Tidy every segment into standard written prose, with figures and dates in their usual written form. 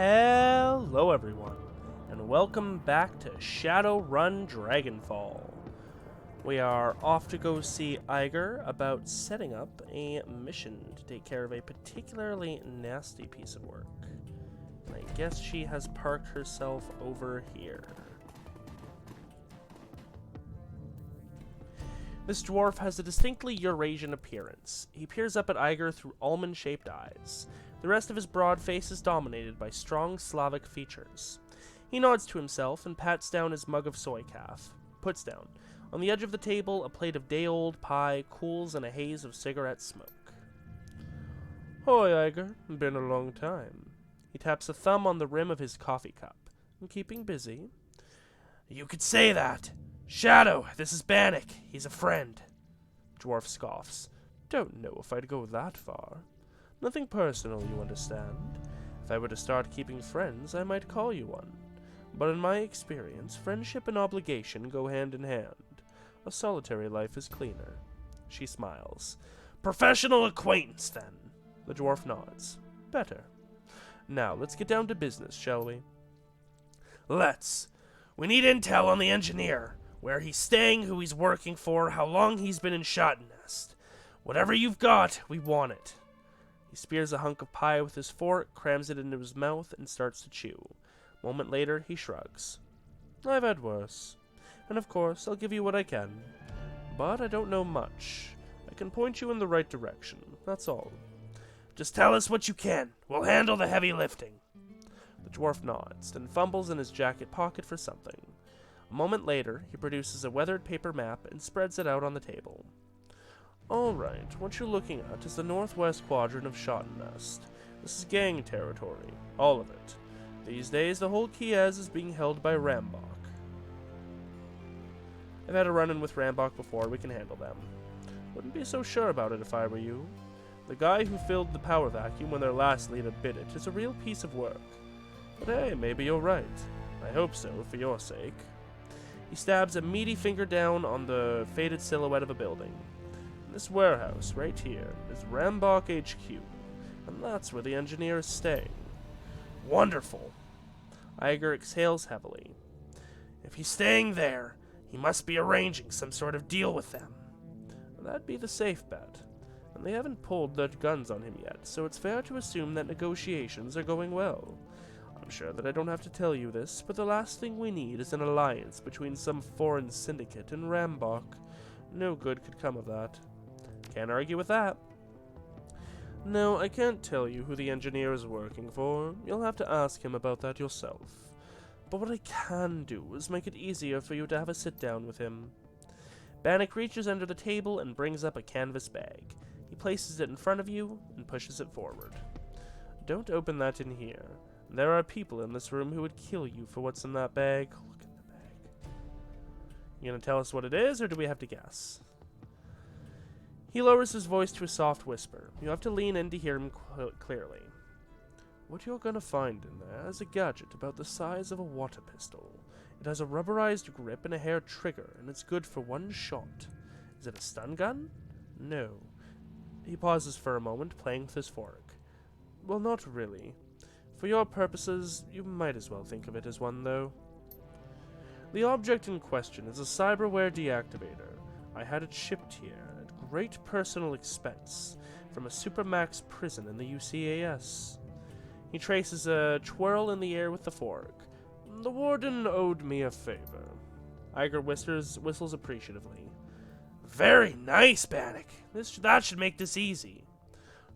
Hello everyone, and welcome back to Shadowrun Dragonfall. We are off to go see Eiger about setting up a mission to take care of a particularly nasty piece of work. And I guess she has parked herself over here. This dwarf has a distinctly Eurasian appearance. He peers up at Eiger through almond-shaped eyes. The rest of his broad face is dominated by strong Slavic features. He nods to himself and pats down his mug of soy calf. Puts down. On the edge of the table, a plate of day-old pie cools in a haze of cigarette smoke. "Hoi, Eiger. Been a long time." He taps a thumb on the rim of his coffee cup. "Keeping busy?" "You could say that. Shadow, this is Bannock. He's a friend." Dwarf scoffs. "Don't know if I'd go that far. Nothing personal, you understand. If I were to start keeping friends, I might call you one. But in my experience, friendship and obligation go hand in hand. A solitary life is cleaner." She smiles. "Professional acquaintance, then." The dwarf nods. "Better. Now, let's get down to business, shall we?" "Let's. We need intel on the engineer. Where he's staying, who he's working for, how long he's been in Shotnest. Whatever you've got, we want it." He spears a hunk of pie with his fork, crams it into his mouth, and starts to chew. A moment later, he shrugs. "I've had worse. And of course, I'll give you what I can. But I don't know much. I can point you in the right direction, that's all." "Just tell us what you can. We'll handle the heavy lifting." The dwarf nods, then fumbles in his jacket pocket for something. A moment later, he produces a weathered paper map and spreads it out on the table. "All right, what you're looking at is the northwest quadrant of Shotnest. This is gang territory, all of it. These days, the whole Kiez is being held by Rambok. I've had a run-in with Rambok before, we can handle them. Wouldn't be so sure about it if I were you. The guy who filled the power vacuum when their last leader bid it is a real piece of work. But hey, maybe you're right. I hope so, for your sake." He stabs a meaty finger down on the faded silhouette of a building. "This warehouse, right here, is Rambok HQ, and that's where the engineer is staying." "Wonderful." Eiger exhales heavily. "If he's staying there, he must be arranging some sort of deal with them." "That'd be the safe bet. And they haven't pulled their guns on him yet, so it's fair to assume that negotiations are going well. I'm sure that I don't have to tell you this, but the last thing we need is an alliance between some foreign syndicate and Rambok. No good could come of that." "Can't argue with that." "No, I can't tell you who the engineer is working for. You'll have to ask him about that yourself. But what I can do is make it easier for you to have a sit-down with him." Bannock reaches under the table and brings up a canvas bag. He places it in front of you and pushes it forward. "Don't open that in here. There are people in this room who would kill you for what's in that bag. Look in the bag." "You gonna tell us what it is, or do we have to guess?" He lowers his voice to a soft whisper. You have to lean in to hear him clearly. "What you're gonna find in there is a gadget about the size of a water pistol. It has a rubberized grip and a hair trigger, and it's good for one shot. Is it a stun gun?" "No." He pauses for a moment, playing with his fork. "Well, not really. For your purposes, you might as well think of it as one, though. The object in question is a cyberware deactivator. I had it shipped here at great personal expense from a supermax prison in the UCAS." He traces a twirl in the air with the fork. "The warden owed me a favor." Eiger whistles appreciatively. "Very nice, Bannock. That should make this easy."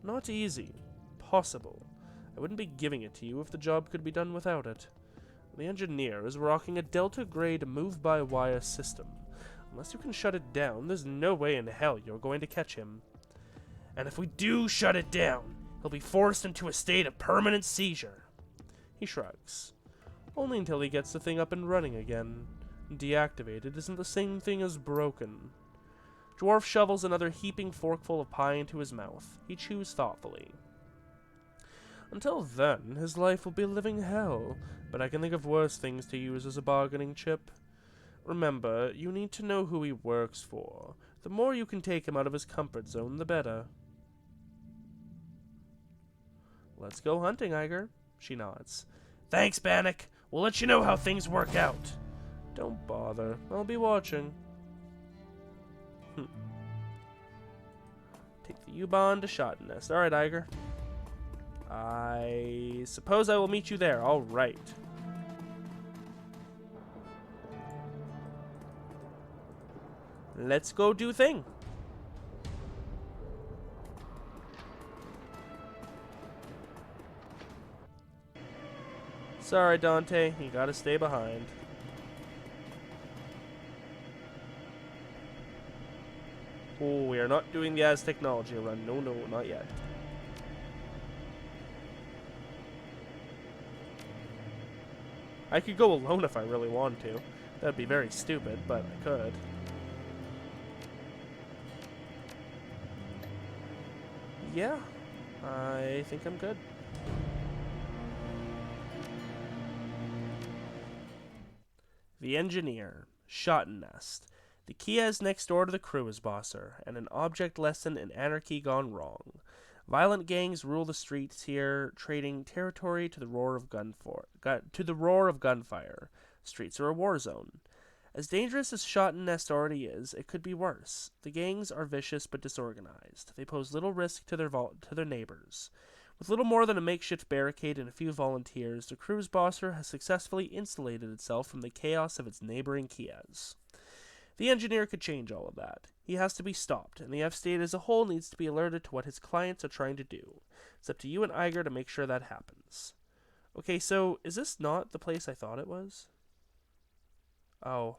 "Not easy. Possible. I wouldn't be giving it to you if the job could be done without it. The engineer is rocking a Delta-grade move-by-wire system. Unless you can shut it down, there's no way in hell you're going to catch him. And if we do shut it down, he'll be forced into a state of permanent seizure." He shrugs. "Only until he gets the thing up and running again. Deactivated isn't the same thing as broken." Dwarf shovels another heaping forkful of pie into his mouth. He chews thoughtfully. "Until then, his life will be living hell, but I can think of worse things to use as a bargaining chip. Remember, you need to know who he works for. The more you can take him out of his comfort zone, the better." "Let's go hunting, Eiger. She nods. Thanks, Bannock. We'll let you know how things work out. Don't bother. I'll be watching. Take the U-Bahn to Shotnest. Alright, Eiger. I suppose I will meet you there. Alright. Let's go do thing. Sorry, Dante. You gotta stay behind. Oh, we are not doing the As Technology run. No, no, not yet. I could go alone if I really wanted to. That'd be very stupid, but I could. Yeah, I think I'm good. The Engineer, Shotnest. The Kias next door to the Cruisebosser, and an object lesson in anarchy gone wrong. Violent gangs rule the streets here, trading territory to the roar of gunfire. Streets are a war zone. As dangerous as Shotnest already is, it could be worse. The gangs are vicious but disorganized. They pose little risk to their neighbors. With little more than a makeshift barricade and a few volunteers, the Cruisebosser has successfully insulated itself from the chaos of its neighboring Kias. The Engineer could change all of that. He has to be stopped, and the F-State as a whole needs to be alerted to what his clients are trying to do. It's up to you and Eiger to make sure that happens. Okay, so is this not the place I thought it was? Oh.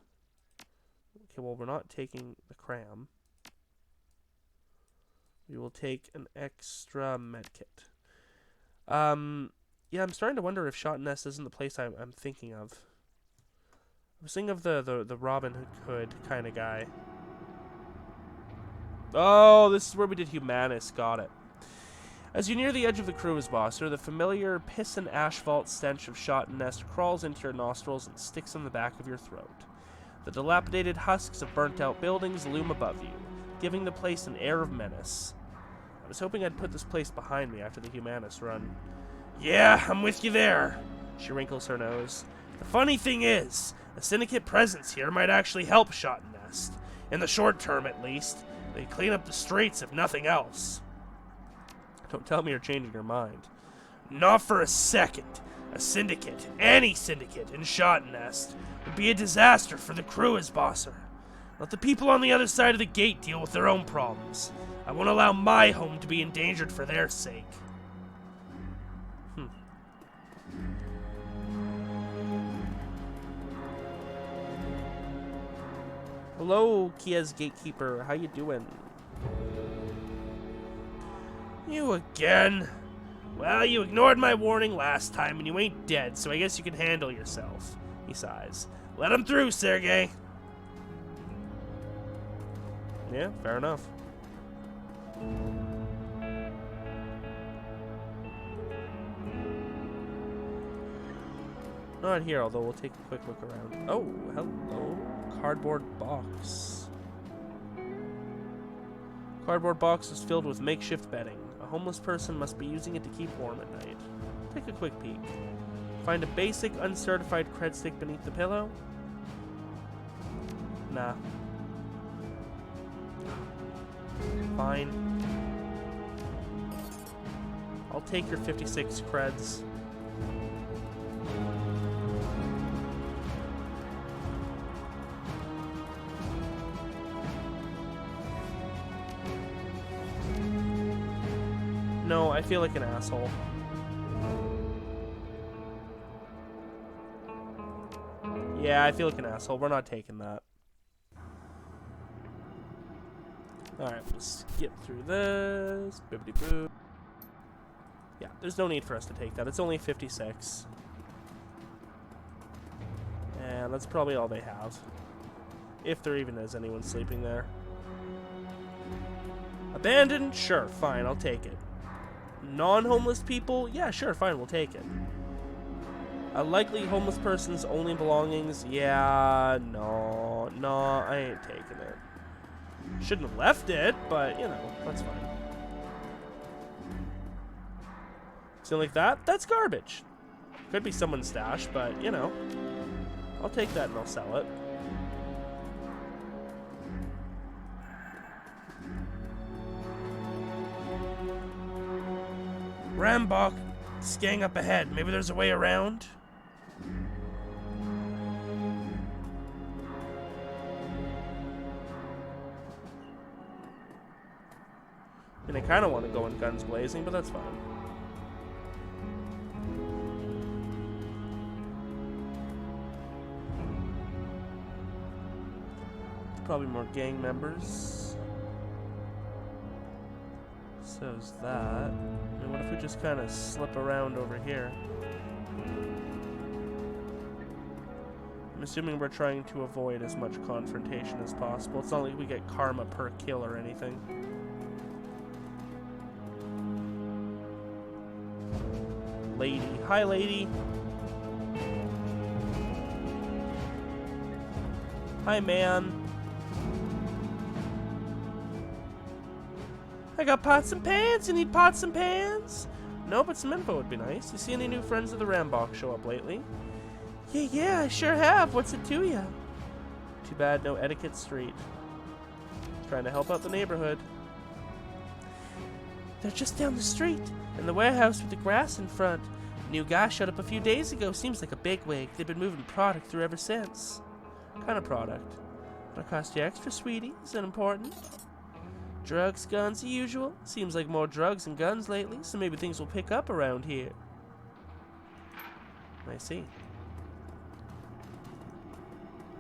Okay, well, we're not taking the cram. We will take an extra medkit. Yeah, I'm starting to wonder if Shotnest isn't the place I'm thinking of. I was thinking of the Robin Hood kind of guy. Oh, this is where we did Humanus. Got it. As you near the edge of the Cruisebosser, the familiar piss and asphalt stench of Shotnest crawls into your nostrils and sticks in the back of your throat. The dilapidated husks of burnt-out buildings loom above you, giving the place an air of menace. I was hoping I'd put this place behind me after the Humanus run. Yeah, I'm with you there. She wrinkles her nose. The funny thing is, a syndicate presence here might actually help Shotnest. In the short term, at least. They clean up the streets, if nothing else. Don't tell me you're changing your mind. Not for a second. A syndicate, any syndicate, in Shotnest would be a disaster for the Cruisebosser. Let the people on the other side of the gate deal with their own problems. I won't allow my home to be endangered for their sake. Hello, Kia's gatekeeper. How you doing? You again? Well, you ignored my warning last time, and you ain't dead, so I guess you can handle yourself. He sighs. Let him through, Sergey. Yeah, fair enough. Not here, although we'll take a quick look around. Oh, hello. Cardboard box. Cardboard box is filled with makeshift bedding. A homeless person must be using it to keep warm at night. Take a quick peek. Find a basic, uncertified cred stick beneath the pillow? Nah. Fine. I'll take your 56 creds. No, I feel like an asshole. Yeah, I feel like an asshole. We're not taking that. Alright, let's skip through this. Bibbidi-boo. Yeah, there's no need for us to take that. It's only 56. And that's probably all they have. If there even is anyone sleeping there. Abandoned? Sure, fine, I'll take it. Non-homeless people? Yeah, sure, fine, we'll take it. A likely homeless person's only belongings? Yeah, no, I ain't taking it. Shouldn't have left it, but, you know, that's fine. Something like that? That's garbage. Could be someone's stash, but, you know. I'll take that and I'll sell it. Rambok, scanning up ahead. Maybe there's a way around? And I kind of want to go in guns blazing, but that's fine. Probably more gang members. So's that. And what if we just kind of slip around over here? I'm assuming we're trying to avoid as much confrontation as possible. It's not like we get karma per kill or anything. Lady. Hi, lady. Hi, man. I got pots and pans. You need pots and pans? No, but some info would be nice. You see any new friends of the Rambok show up lately? Yeah, I sure have. What's it to ya? Too bad no Etiquette Street. Trying to help out the neighborhood. They're just down the street, in the warehouse with the grass in front. New guy showed up a few days ago. Seems like a bigwig. They've been moving product through ever since. What kind of product? It'll cost you extra, sweetie. Is that important? Drugs, guns, the usual. Seems like more drugs and guns lately, so maybe things will pick up around here. I see.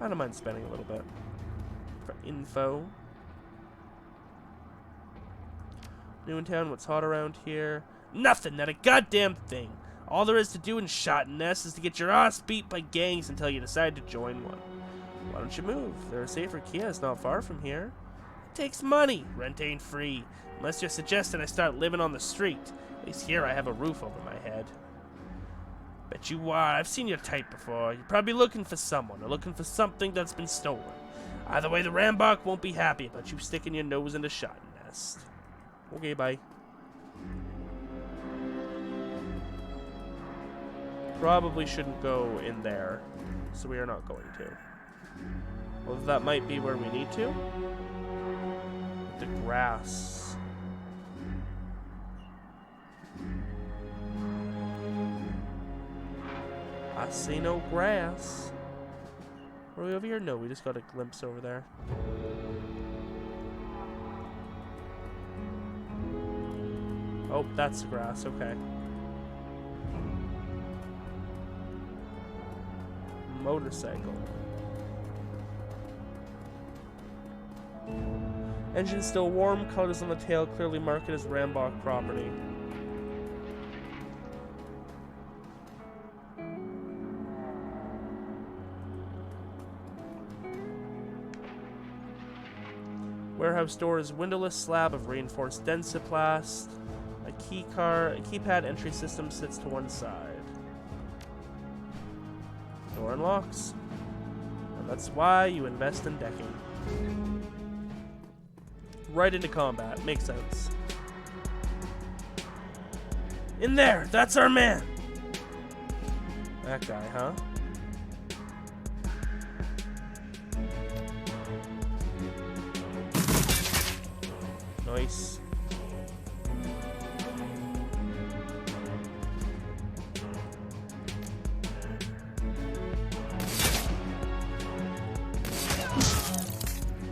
I don't mind spending a little bit for info. New in town, what's hot around here? Nothing, not a goddamn thing. All there is to do in Shotness is to get your ass beat by gangs until you decide to join one. Why don't you move? There are safer kiosks not far from here. It takes money. Rent ain't free. Unless you're suggesting I start living on the street. At least here I have a roof over my head. Bet you are. I've seen your type before. You're probably looking for someone or looking for something that's been stolen. Either way, the Rambok won't be happy about you sticking your nose into Shotnest. Okay, bye. Probably shouldn't go in there, so we are not going to. Although that might be where we need to. With the grass. I see no grass. Are we over here? No, we just got a glimpse over there. Oh, that's the grass, okay. Motorcycle. Engine still warm, colors on the tail clearly marked as Rambok property. Warehouse door is windowless slab of reinforced densiplast. A keypad entry system sits to one side. Door unlocks. And that's why you invest in decking. Right into combat. Makes sense. In there! That's our man! That guy, huh? Nice.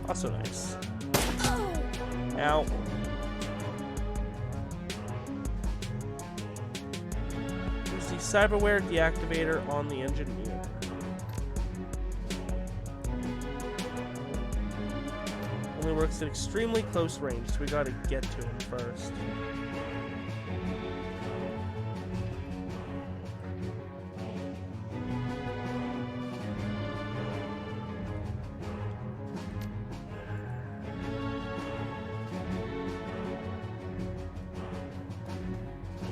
Also nice. Ow. There's the cyberware deactivator on the engineer. Only works at extremely close range, so we gotta get to him first.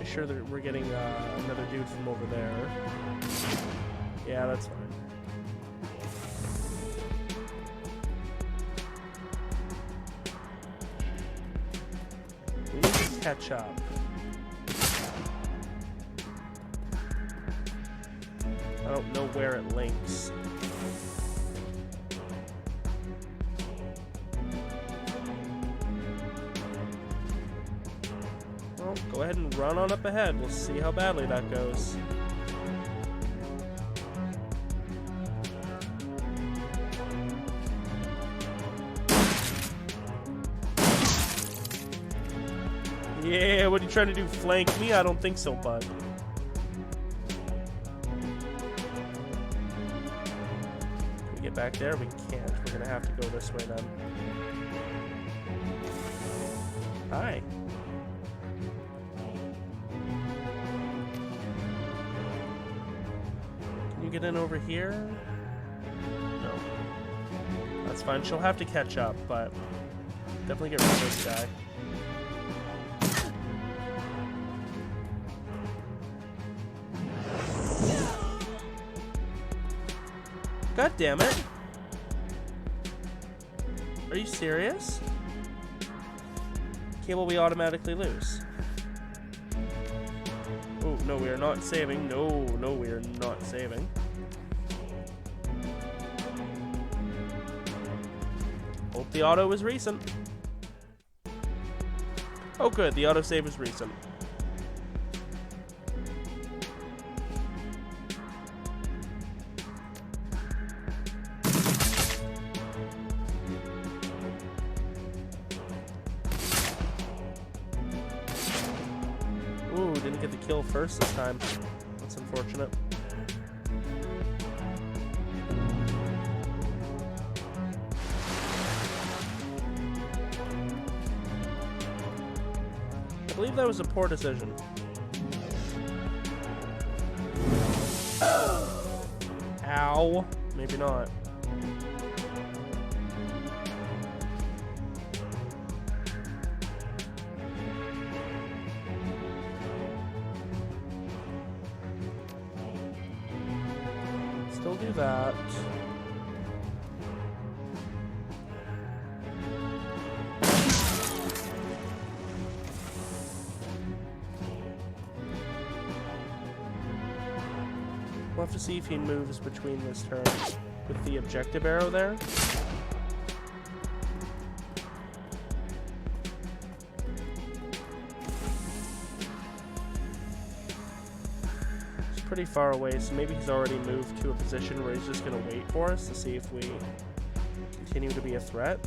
Sure that we're getting another dude from over there. Yeah, that's fine. We need to catch up. I don't know where it links. Well, go ahead and run on up ahead. We'll see how badly that goes. Yeah, what are you trying to do? Flank me? I don't think so, bud. Can we get back there? We can't. We're gonna have to go this way then. Hi. Can you get in over here? No. That's fine. She'll have to catch up, but definitely get rid of this guy. God damn it. Are you serious? Okay, well, we automatically lose. Oh, no, we are not saving. No, we are not saving. Hope the auto is recent. Oh, good. The autosave is recent. Ooh, didn't get the kill first this time. That's unfortunate. I believe that was a poor decision. Ow. Maybe not. Still do that. We'll have to see if he moves between this turn with the objective arrow there. He's pretty far away, so maybe he's already moved to a position where he's just going to wait for us to see if we continue to be a threat.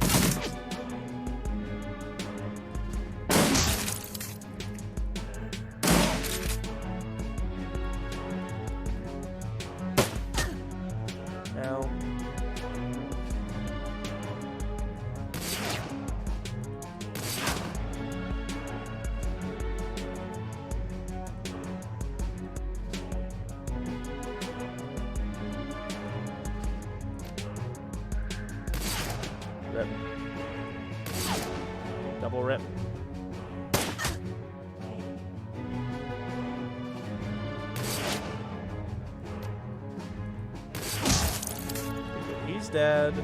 Rip. Double rip. He's dead.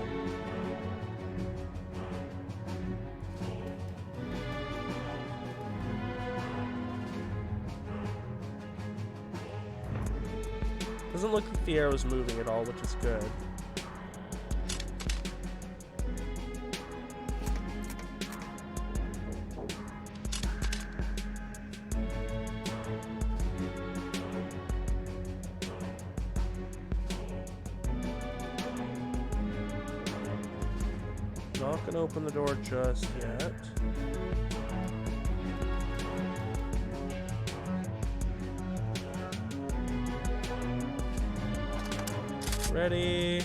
Doesn't look like the arrow's moving at all, which is good. Not gonna open the door just yet. Ready.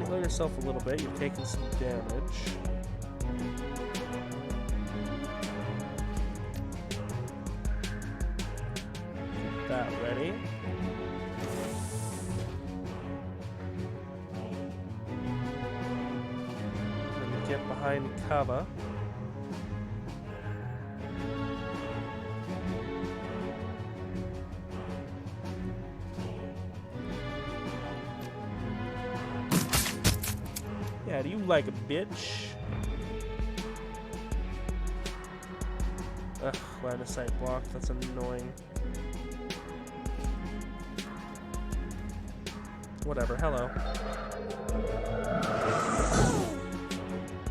Heal yourself a little bit. You've taken some damage. Get that ready. Get behind cover. Yeah, do you like a bitch? Ugh, line of sight block. That's annoying. Whatever, hello.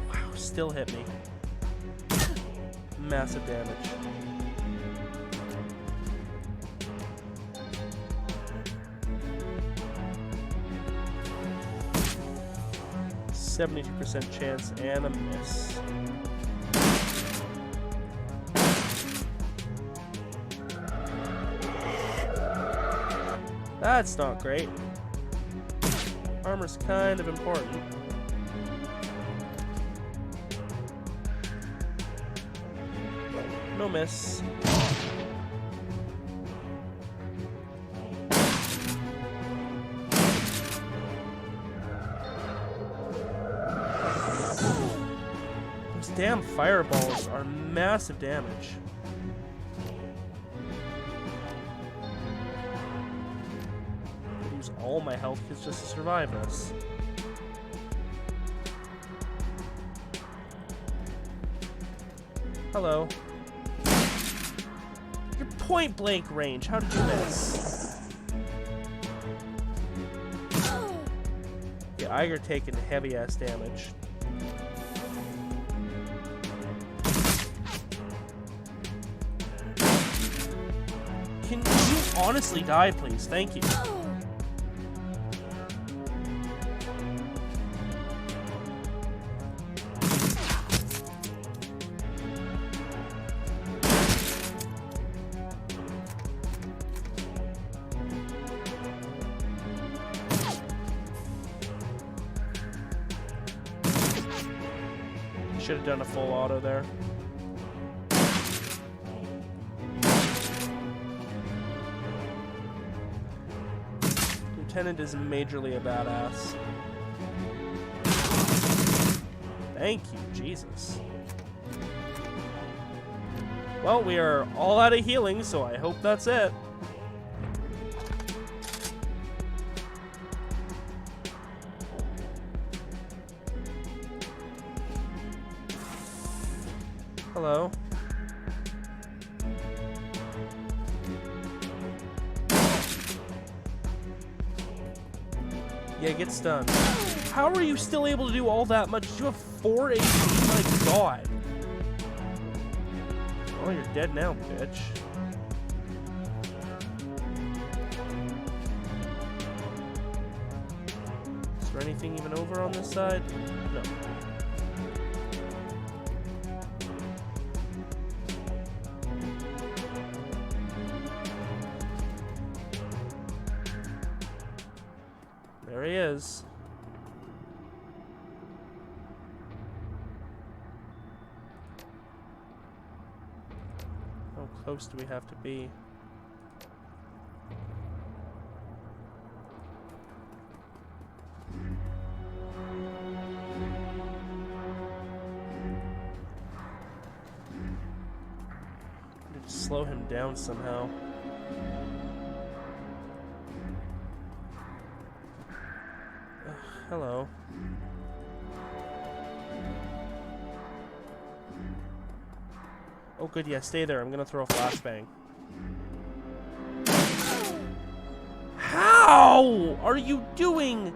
Wow, still hit me. Massive damage. %72% chance and a miss. That's not great. Armor's kind of important. No miss. Those damn fireballs are massive damage. All my health is just to survive this. Hello. You're point blank range. How did you miss? Yeah, Eiger taking heavy ass damage. Can you honestly die, please? Thank you. Should have done a full auto there. Lieutenant is majorly a badass. Thank you, Jesus. Well, we are all out of healing, so I hope that's it. Hello. Yeah, get stunned. How are you still able to do all that much? You have 4 HP. My God. Oh, you're dead now, bitch. Is there anything even over on this side? No. There he is. How close do we have to be? Need to slow him down somehow. Hello. Oh good, yeah, stay there. I'm gonna throw a flashbang. How are you doing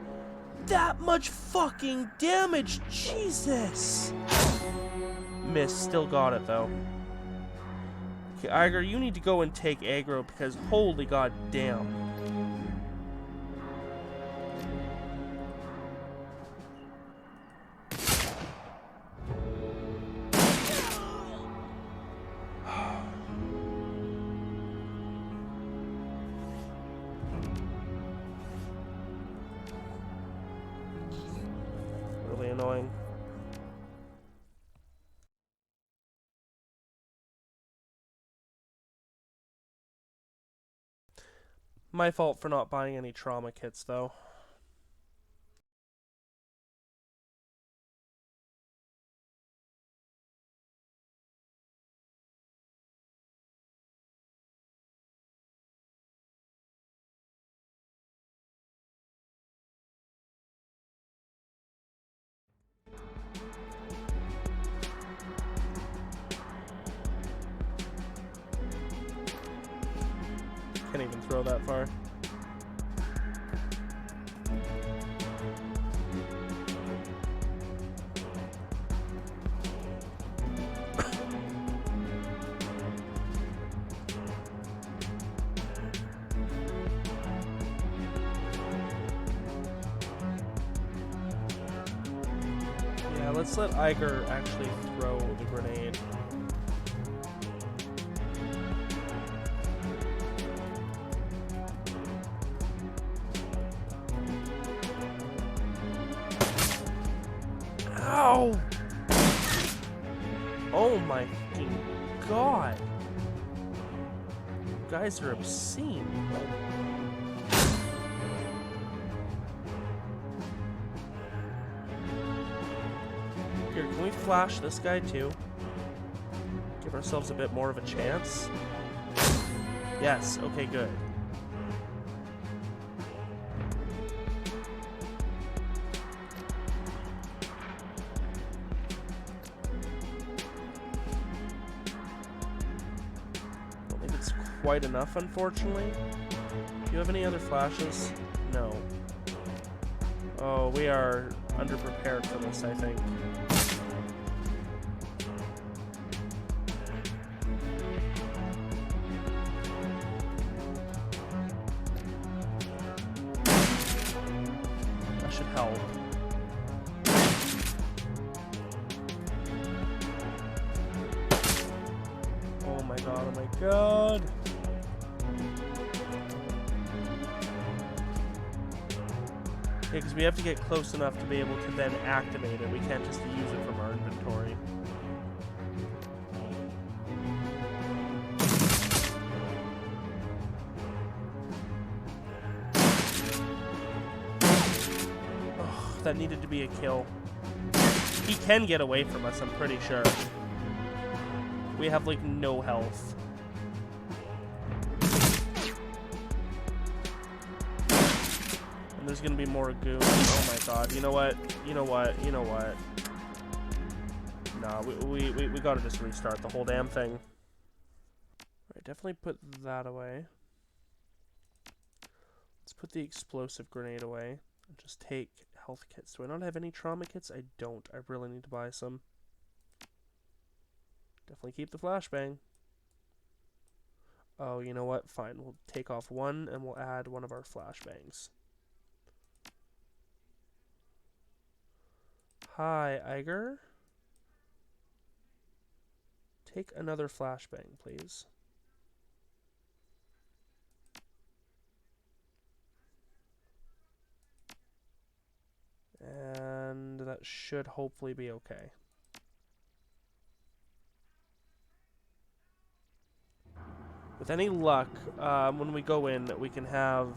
that much fucking damage? Jesus! Miss, still got it though. Okay, Eiger, you need to go and take aggro because holy god damn. Really annoying. My fault for not buying any trauma kits, though. Can't even throw that far. Yeah, let's let Eiger actually throw the grenade. Ow! Oh my fucking god! You guys are obscene. Here, can we flash this guy too? Give ourselves a bit more of a chance? Yes, okay, good. Quite enough, unfortunately. Do you have any other flashes? No. Oh, we are underprepared for this, I think. That should help. Oh my god, oh my god! Yeah, because we have to get close enough to be able to then activate it. We can't just use it from our inventory. Oh, that needed to be a kill. He can get away from us, I'm pretty sure. We have, like, no health. There's gonna be more goons. Oh my god. You know what? You know what? You know what? Nah, we gotta just restart the whole damn thing. Alright, definitely put that away. Let's put the explosive grenade away. And just take health kits. Do I not have any trauma kits? I don't. I really need to buy some. Definitely keep the flashbang. Oh, you know what? Fine. We'll take off one and we'll add one of our flashbangs. Hi, Eiger. Take another flashbang, please. And that should hopefully be okay. With any luck, when we go in, we can have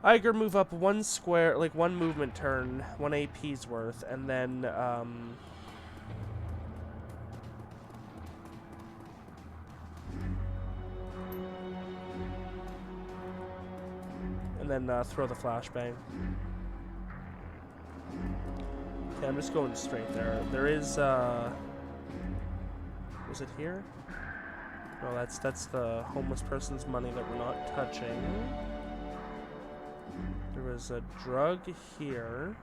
Eiger move up one square, like one movement turn, 1 AP's worth, and then, throw the flashbang. Okay, I'm just going straight there. There is, was it here? No, that's the homeless person's money that we're not touching. There was a drug here.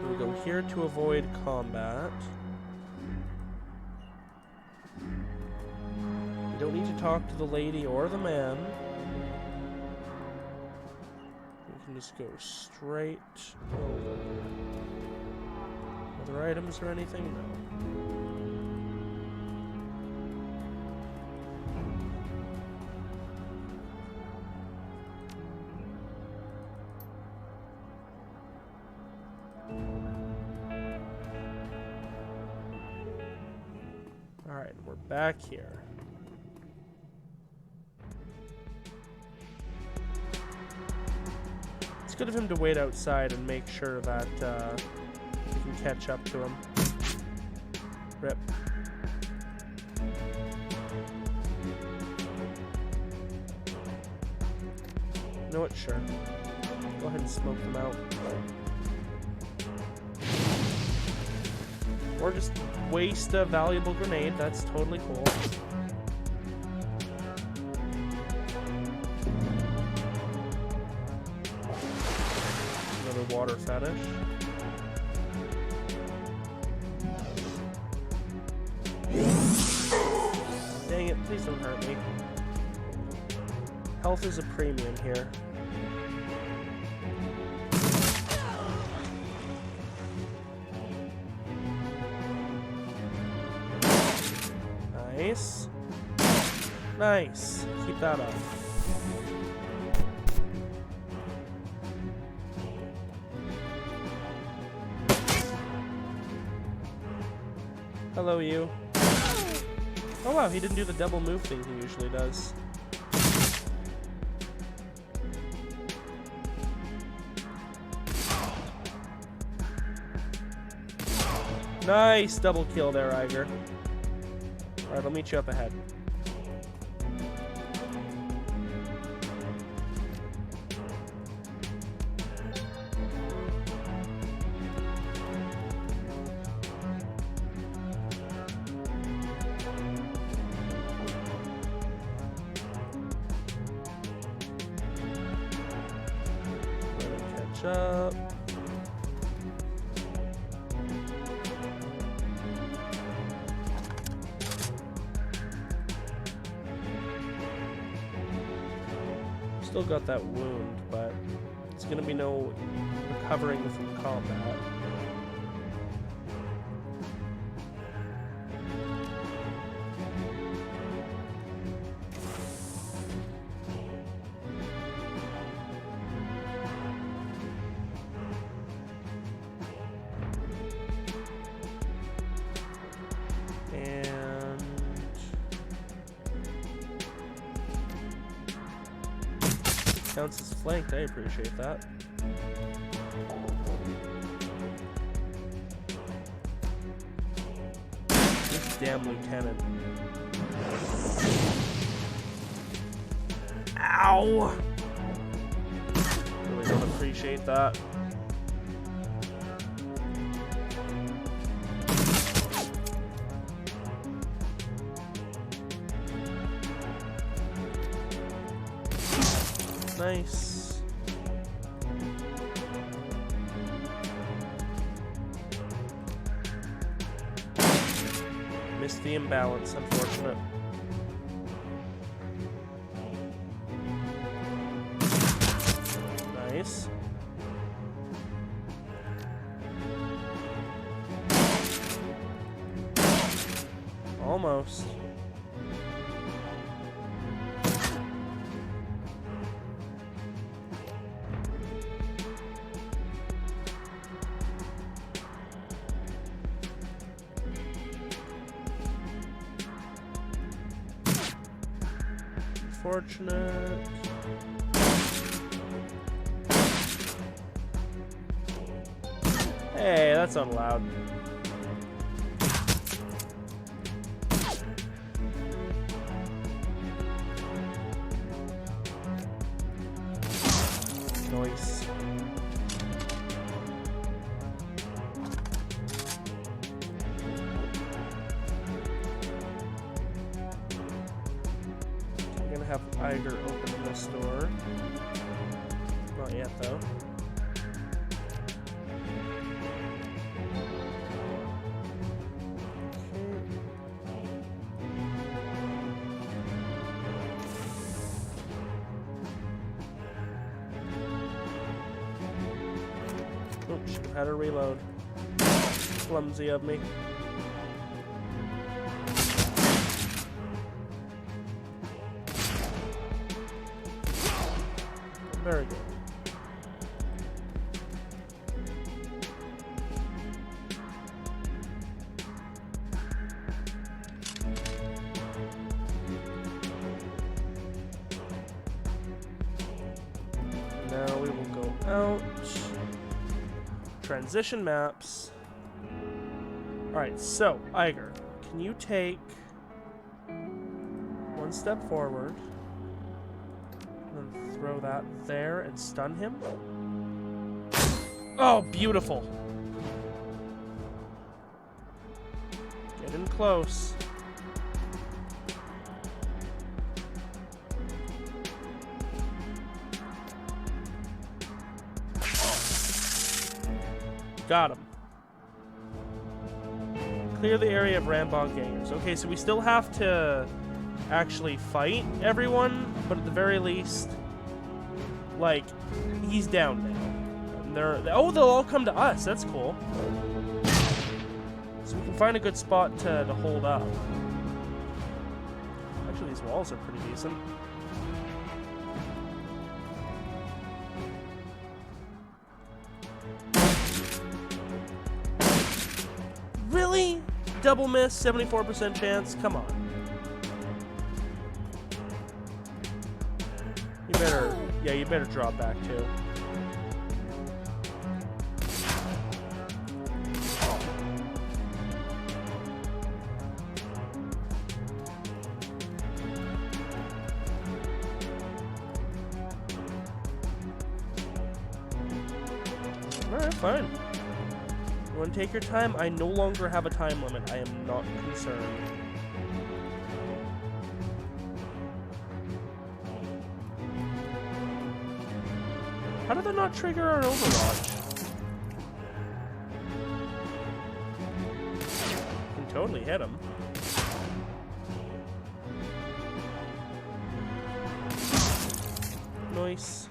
We go here to avoid combat. We don't need to talk to the lady or the man. We can just go straight over. Other items or anything? No. Alright, we're back here. It's good of him to wait outside and make sure that we can catch up to him. Rip. You know what? Sure. Go ahead and smoke them out. Or just waste a valuable grenade. That's totally cool. Another water fetish. Dang it, please don't hurt me. Health is a premium here. Nice. Nice. Keep that up. Hello, you. Oh wow, he didn't do the double move thing he usually does. Nice double kill there, Eiger. Alright, I'll meet you up ahead. Catch up. Still got that wound, but it's gonna be no recovering from combat. Counts as flanked, I appreciate that. This damn lieutenant. Ow! Really don't appreciate that. Nice. Missed the imbalance, unfortunate. Nice. Almost. Unfortunate. Hey, that's unallowed. Nice. Have Eiger open this door. Not yet, though. Okay. Oh, should have had her reload. Clumsy of me. Very good. Now we will go out. Transition maps. Alright, so, Eiger, can you take one step forward? Throw that there and stun him. Oh, beautiful. Getting close. Got him. Clear the area of Rambon gangers. Okay, so we still have to actually fight everyone, but at the very least, like, he's down now. And they'll all come to us. That's cool. So we can find a good spot to hold up. Actually, these walls are pretty decent. Really? Double miss, 74% chance? Come on. You better drop back too. Alright, fine. You want to take your time? I no longer have a time limit. I am not concerned. How did that not trigger our overwatch? Can totally hit him. Nice.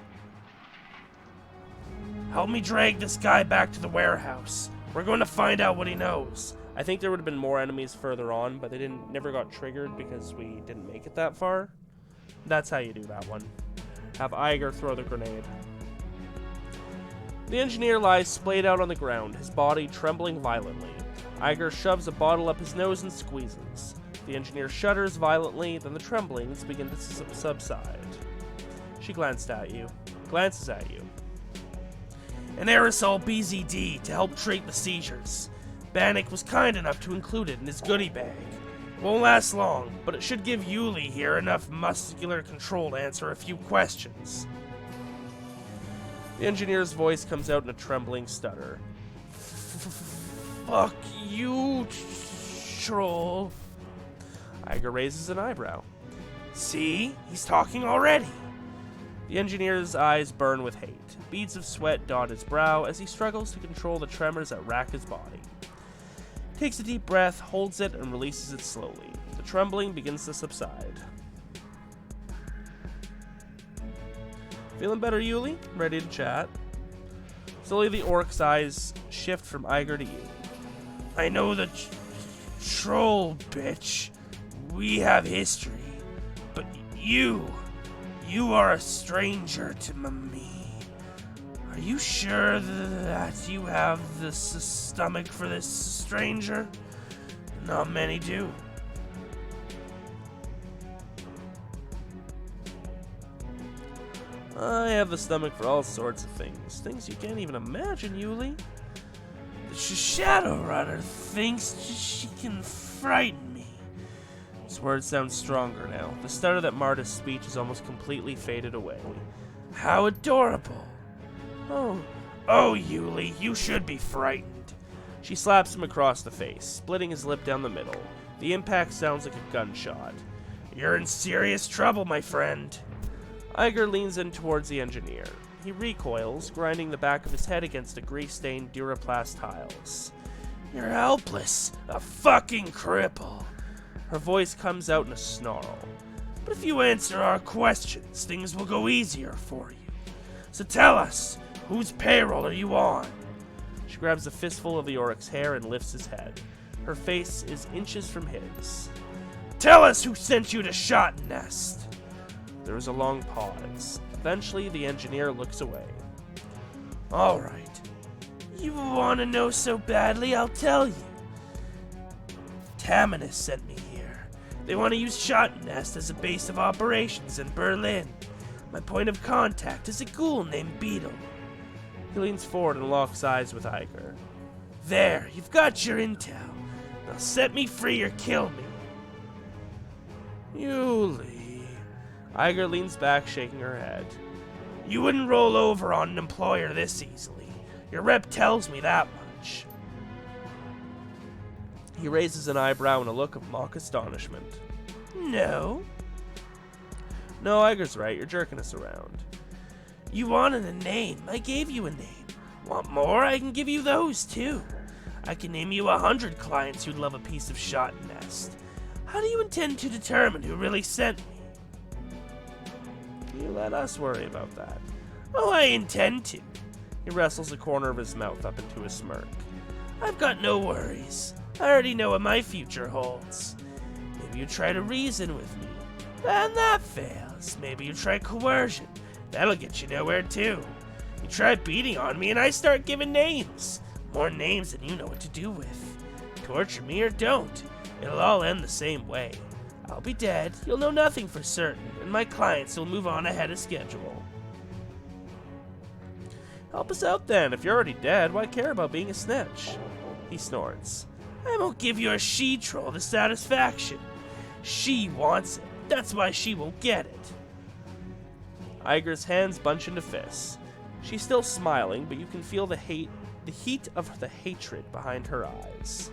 Help me drag this guy back to the warehouse. We're going to find out what he knows. I think there would have been more enemies further on, but they never got triggered because we didn't make it that far. That's how you do that one. Have Eiger throw the grenade. The engineer lies splayed out on the ground, his body trembling violently. Eiger shoves a bottle up his nose and squeezes. The engineer shudders violently, then the tremblings begin to subside. She glances at you. An aerosol BZD to help treat the seizures. Bannock was kind enough to include it in his goodie bag. It won't last long, but it should give Yuli here enough muscular control to answer a few questions. The engineer's voice comes out in a trembling stutter. Fuck you, troll. Eiger raises an eyebrow. See? He's talking already. The engineer's eyes burn with hate. Beads of sweat dot his brow as he struggles to control the tremors that rack his body. He takes a deep breath, holds it, and releases it slowly. The trembling begins to subside. Feeling better, Yuli? Ready to chat? Slowly, the orc's eyes shift from Eiger to you. I know the troll, bitch. We have history. But you are a stranger to me. Are you sure that you have the stomach for this stranger? Not many do. I have the stomach for all sorts of things. Things you can't even imagine, Yuli. The Shadowrunner thinks she can frighten me. His words sound stronger now. The stutter that marred his speech is almost completely faded away. How adorable. Oh, Yuli, you should be frightened. She slaps him across the face, splitting his lip down the middle. The impact sounds like a gunshot. You're in serious trouble, my friend. Eiger leans in towards the engineer. He recoils, grinding the back of his head against the grease-stained Duraplast tiles. You're helpless, a fucking cripple. Her voice comes out in a snarl. But if you answer our questions, things will go easier for you. So tell us, whose payroll are you on? She grabs a fistful of the Oryx's hair and lifts his head. Her face is inches from his. Tell us who sent you to Shot Nest. There is a long pause. Eventually, the engineer looks away. All right. You want to know so badly, I'll tell you. Taminus sent me here. They want to use Shot Nest as a base of operations in Berlin. My point of contact is a ghoul named Beetle. He leans forward and locks eyes with Eiger. There, you've got your intel. Now set me free or kill me. Yuli. Eiger leans back, shaking her head. You wouldn't roll over on an employer this easily. Your rep tells me that much. He raises an eyebrow in a look of mock astonishment. No? No, Eiger's right. You're jerking us around. You wanted a name. I gave you a name. Want more? I can give you those, too. I can name you 100 clients who'd love a piece of shot nest. How do you intend to determine who really sent me? You let us worry about that. Oh, I intend to. He wrestles the corner of his mouth up into a smirk. I've got no worries. I already know what my future holds. Maybe you try to reason with me. Then that fails. Maybe you try coercion. That'll get you nowhere, too. You try beating on me and I start giving names. More names than you know what to do with. Torture me or don't. It'll all end the same way. I'll be dead, you'll know nothing for certain, and my clients will move on ahead of schedule. Help us out then. If you're already dead, why care about being a snitch? He snorts. I won't give your she-troll the satisfaction. She wants it. That's why she won't get it. Eiger's hands bunch into fists. She's still smiling, but you can feel the heat of the hatred behind her eyes.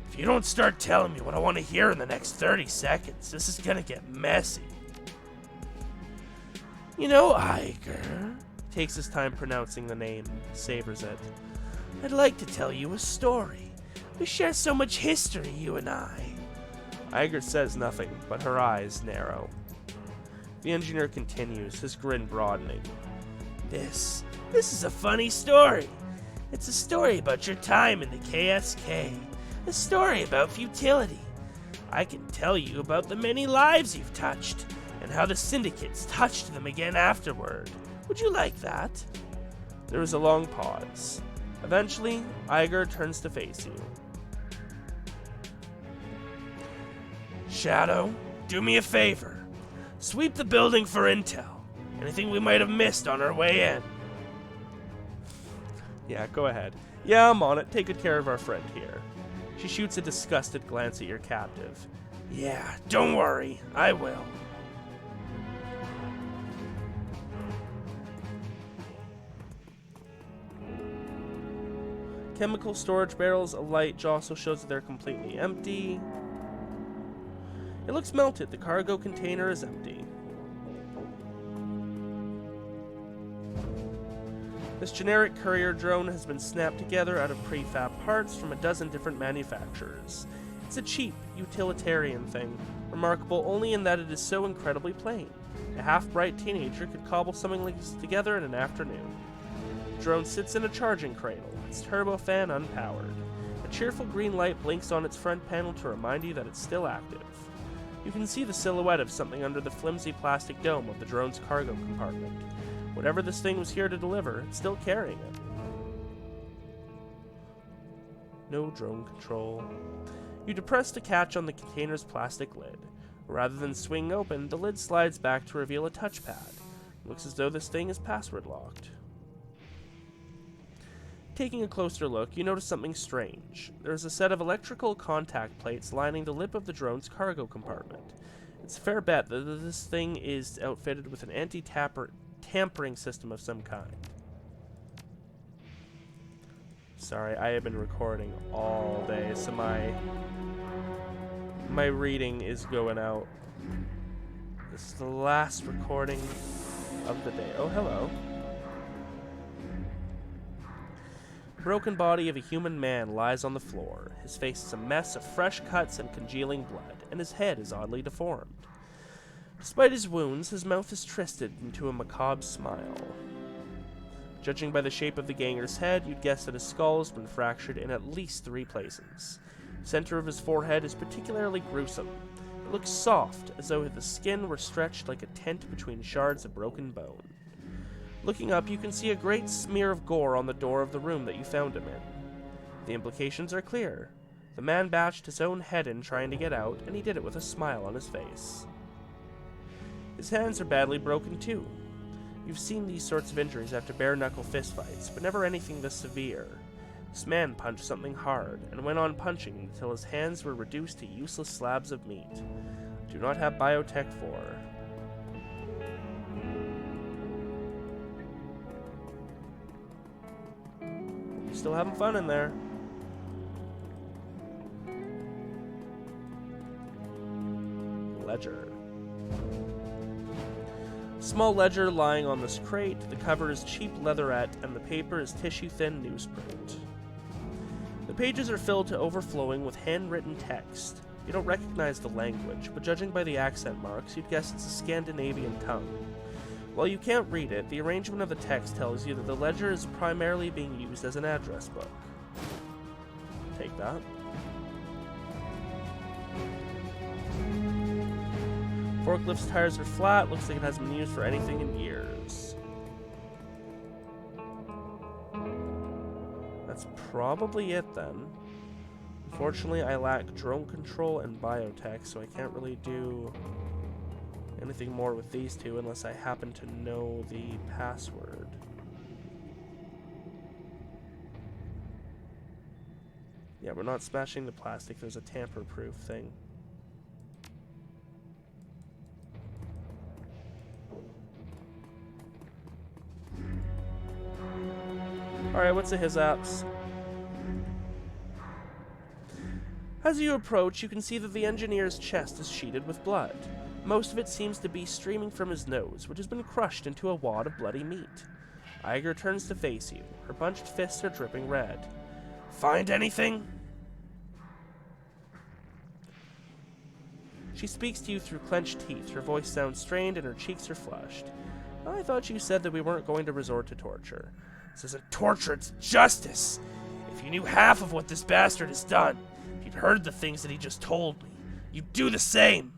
If you don't start telling me what I want to hear in the next 30 seconds, this is gonna get messy. You know, Eiger, takes his time pronouncing the name, savors it. I'd like to tell you a story. We share so much history, you and I. Eiger says nothing, but her eyes narrow. The engineer continues, his grin broadening. This is a funny story. It's a story about your time in the KSK. A story about futility. I can tell you about the many lives you've touched, and how the syndicates touched them again afterward. Would you like that? There is a long pause. Eventually, Eiger turns to face you. Shadow, do me a favor. Sweep the building for intel. Anything we might have missed on our way in. Yeah, go ahead. Yeah, I'm on it. Take good care of our friend here. She shoots a disgusted glance at your captive. Yeah, don't worry. I will. Chemical storage barrels alight. Jostle shows that they're completely empty. It looks melted. The cargo container is empty. This generic courier drone has been snapped together out of prefab parts from a dozen different manufacturers. It's a cheap, utilitarian thing, remarkable only in that it is so incredibly plain. A half-bright teenager could cobble something like this together in an afternoon. The drone sits in a charging cradle, its turbofan unpowered. A cheerful green light blinks on its front panel to remind you that it's still active. You can see the silhouette of something under the flimsy plastic dome of the drone's cargo compartment. Whatever this thing was here to deliver, it's still carrying it. No drone control. You depress the catch on the container's plastic lid. Rather than swing open, the lid slides back to reveal a touchpad. It looks as though this thing is password locked. Taking a closer look, you notice something strange. There's a set of electrical contact plates lining the lip of the drone's cargo compartment. It's a fair bet that this thing is outfitted with an anti-tampering system of some kind. Sorry, I have been recording all day, so my reading is going out. This is the last recording of the day. Oh, hello. The broken body of a human man lies on the floor. His face is a mess of fresh cuts and congealing blood, and his head is oddly deformed. Despite his wounds, his mouth is twisted into a macabre smile. Judging by the shape of the ganger's head, you'd guess that his skull has been fractured in at least 3 places. The center of his forehead is particularly gruesome. It looks soft, as though the skin were stretched like a tent between shards of broken bone. Looking up, you can see a great smear of gore on the door of the room that you found him in. The implications are clear. The man bashed his own head in trying to get out, and he did it with a smile on his face. His hands are badly broken too. You've seen these sorts of injuries after bare-knuckle fistfights, but never anything this severe. This man punched something hard, and went on punching until his hands were reduced to useless slabs of meat. Do not have biotech for. still having fun in there. Ledger. Small ledger lying on this crate. The cover is cheap leatherette, and the paper is tissue-thin newsprint. The pages are filled to overflowing with handwritten text. You don't recognize the language, but judging by the accent marks, you'd guess it's a Scandinavian tongue. While you can't read it, the arrangement of the text tells you that the ledger is primarily being used as an address book. Take that. Forklift's tires are flat. Looks like it hasn't been used for anything in years. That's probably it then. Unfortunately, I lack drone control and biotech, so I can't really do anything more with these two unless I happen to know the password. Yeah, we're not smashing the plastic. There's a tamper-proof thing. Alright, what's the his apps? As you approach, you can see that the engineer's chest is sheeted with blood. Most of it seems to be streaming from his nose, which has been crushed into a wad of bloody meat. Eiger turns to face you. Her bunched fists are dripping red. Find anything? She speaks to you through clenched teeth. Her voice sounds strained and her cheeks are flushed. I thought you said that we weren't going to resort to torture. This isn't torture, it's justice. If you knew half of what this bastard has done, if you'd heard the things that he just told me, you'd do the same.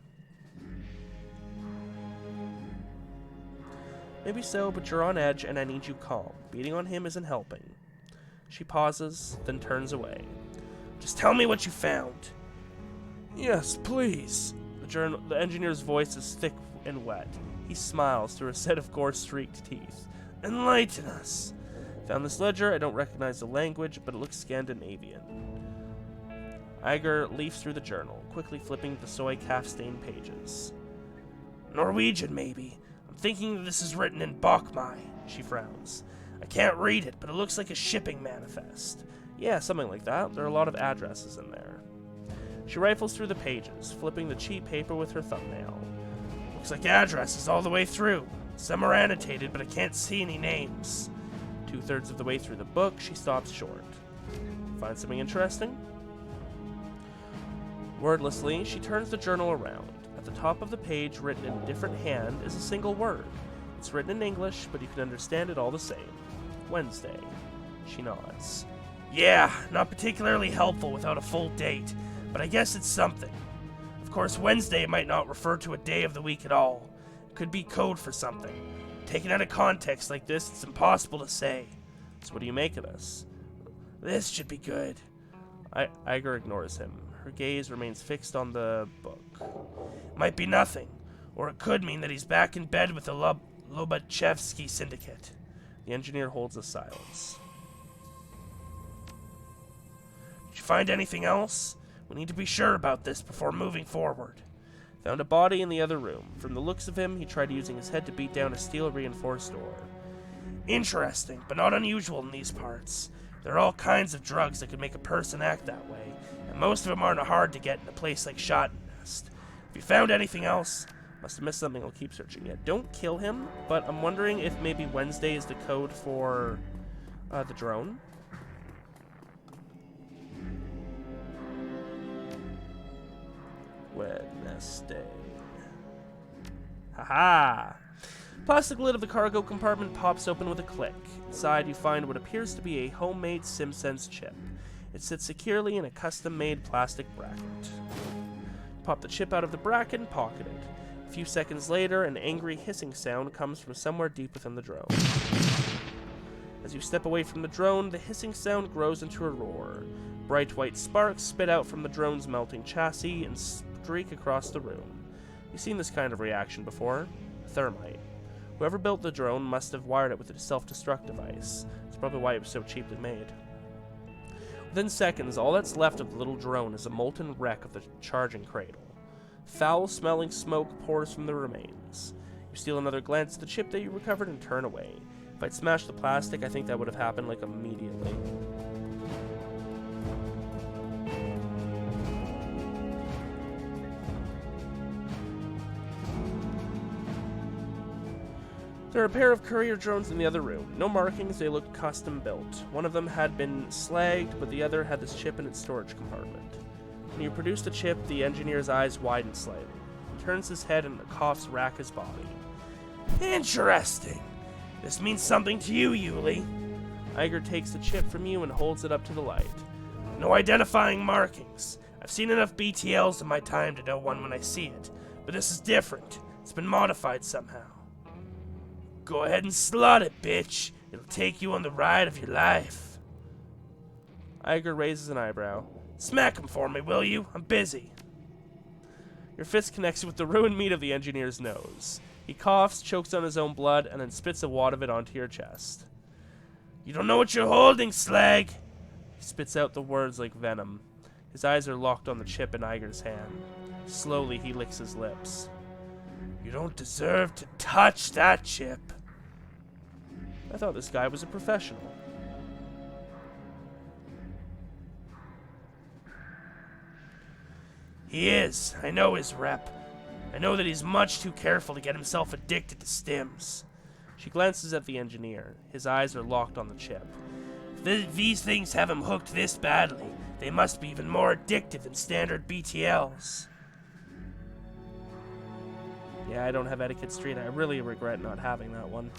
Maybe so, but you're on edge and I need you calm. Beating on him isn't helping. She pauses, then turns away. Just tell me what you found. Yes, please. The engineer's voice is thick and wet. He smiles through a set of gore-streaked teeth. Enlighten us. Found this ledger. I don't recognize the language, but it looks Scandinavian. Eiger leafs through the journal, quickly flipping the soy calf-stained pages. Norwegian, maybe. I'm thinking that this is written in Bokmai. She frowns. I can't read it, but it looks like a shipping manifest. Yeah, something like that. There are a lot of addresses in there. She rifles through the pages, flipping the cheap paper with her thumbnail. Looks like addresses all the way through. Some are annotated, but I can't see any names. 2/3 of the way through the book, she stops short. Find something interesting? Wordlessly, she turns the journal around. At the top of the page, written in a different hand, is a single word. It's written in English, but you can understand it all the same. Wednesday. She nods. Yeah, not particularly helpful without a full date, but I guess it's something. Of course, Wednesday might not refer to a day of the week at all. It could be code for something. Taken out of context like this, it's impossible to say. So what do you make of this? This should be good. Eiger ignores him. Her gaze remains fixed on the book. Might be nothing, or it could mean that he's back in bed with the Lobachevsky Syndicate. The engineer holds a silence. Did you find anything else? We need to be sure about this before moving forward. Found a body in the other room. From the looks of him, he tried using his head to beat down a steel-reinforced door. Interesting, but not unusual in these parts. There are all kinds of drugs that could make a person act that way, and most of them aren't hard to get in a place like Schottenest. If you found anything else, must have missed something. I'll keep searching it. Don't kill him, but I'm wondering if maybe Wednesday is the code for the drone. Wednesday. Haha! Plastic lid of the cargo compartment pops open with a click. Inside, you find what appears to be a homemade SimSense chip. It sits securely in a custom-made plastic bracket. Pop the chip out of the bracket and pocket it. A few seconds later, an angry hissing sound comes from somewhere deep within the drone. As you step away from the drone, the hissing sound grows into a roar. Bright white sparks spit out from the drone's melting chassis and streak across the room. You've seen this kind of reaction before. Thermite. Whoever built the drone must have wired it with a self-destruct device. That's probably why it was so cheaply made. Within seconds, all that's left of the little drone is a molten wreck of the charging cradle. Foul-smelling smoke pours from the remains. You steal another glance at the chip that you recovered and turn away. If I'd smashed the plastic, I think that would have happened, like, immediately. There are a pair of courier drones in the other room. No markings, they looked custom built. One of them had been slagged, but the other had this chip in its storage compartment. When you produce the chip, the engineer's eyes widen slightly. He turns his head and the coughs rack his body. Interesting. This means something to you, Yuli. Eiger takes the chip from you and holds it up to the light. No identifying markings. I've seen enough BTLs in my time to know one when I see it, but this is different. It's been modified somehow. Go ahead and slot it, bitch. It'll take you on the ride of your life. Eiger raises an eyebrow. Smack him for me, will you? I'm busy. Your fist connects with the ruined meat of the engineer's nose. He coughs, chokes on his own blood, and then spits a wad of it onto your chest. You don't know what you're holding, slag. He spits out the words like venom. His eyes are locked on the chip in Eiger's hand. Slowly, he licks his lips. You don't deserve to touch that chip. I thought this guy was a professional. He is. I know his rep. I know that he's much too careful to get himself addicted to stims. She glances at the engineer. His eyes are locked on the chip. If these things have him hooked this badly, they must be even more addictive than standard BTLs. Yeah, I don't have Etiquette Street. I really regret not having that one.